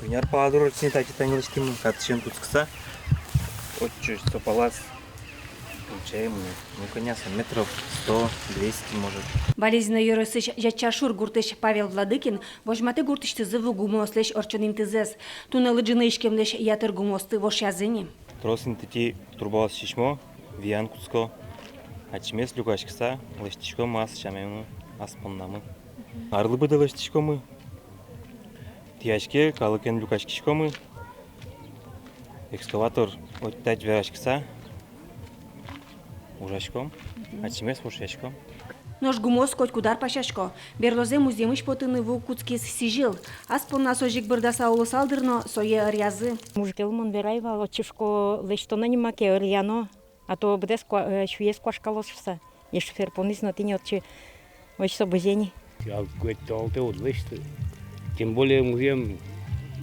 Куняр паладур снитать тангелочким, катшен тускса. Вот чуть что палац. Получаем мы. Ну, конечно, метров 100-200 может. Болезненно юрысыш Ячашур гуртыш Павел Владыкин, вожматы гуртышты зыву гумослеш орчонин тызес. Тунелы джины ишкемлеш ятыр гумосты вош языни. Тросин тити турбалас шишмо, виян куцко. Ачмес люкашкса, лыштишко мас шамему, аспоннамы. Арлы быды лыштишко мы. Тияшке калыкен люкашкишко мы. Экскаватор оттать верашкса. Ужашком, ачмес ушашком. Нож гумос коть кудар пашашко. Берлозе муземыш потыны в Куцкис сижил. Аспонна сожик бырдаса улы салдырно сое арязы. Мужгелмон берайва, лочишко лештона немаке рьяно, а то бдес швес квашкалосса. Еш ферпонизно тинётчи очень собозени. Я говорю, вот лешты. Тем более музеем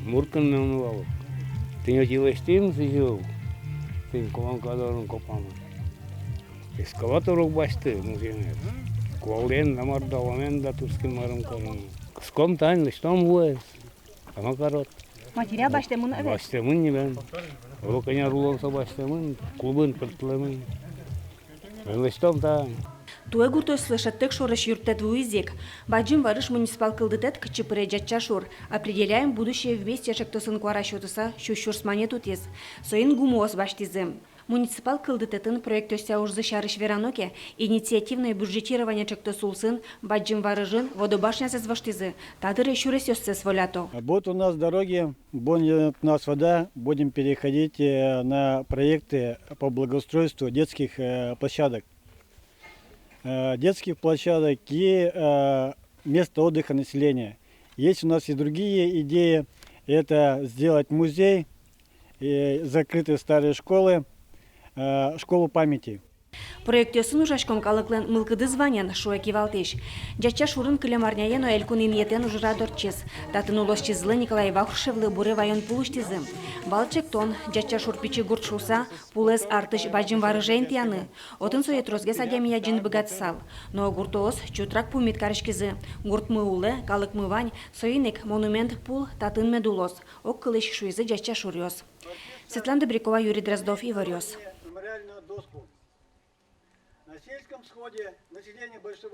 Муркан меновал. Тинёти лештин сижил. Тин колонкадорон копама. Экскаваторок башты музеем. Куален намардаламен да турским маром карам. Ском тань лештом вуэс. Амакарот. Материя баштемын эве. Баштемын не бен. Руканя рулонса баштемын. Клубын пыртлемын. Лештом тань. Туэ гуртой слышат тек шорыш юртет вуизек. Баджим варыш муниципал кылдытет кычыпыре Ячашур. Определяем будущее вместе шектосын кварашотыса щущурс монетутез. Соин гумоос баштизем. Муниципал кылдытетін проектөся ужзы шарыш вераноке инициативное бюджетирование чектосулсын баджим варыжын водобашнясыз ваштизы. Тадыры шуресёсцес волято. Вот у нас дороги, будет у нас вода, будем переходить на проекты по благоустройству детских площадок. Детских площадок и места отдыха населения. Есть у нас и другие идеи. Это сделать музей, закрытые старые школы, школу памяти. Проектөсын ужашком калыклен мылкыды званян шуэ кивалтеш. Ячашурын кылемарняен элькунин етен ужрадорчез. Татын улосчизлы Николай Вахрушевлы буры вайон пулуштизым. Балчектон Ячашур пичи гуртшуса пулез артыш баджим варыжен тияны. Отын соет розге садемия джин быгатсал. Но гуртоос чутрак пумит карышкизы. Гуртмы улы, калыкмы вань, соинек монумент пул татын медулос. Ок кылыш шуизы Ячашурёс. Светлана Добрякова, Юрий Дроздов, Иварёс. На сельском сходе население большого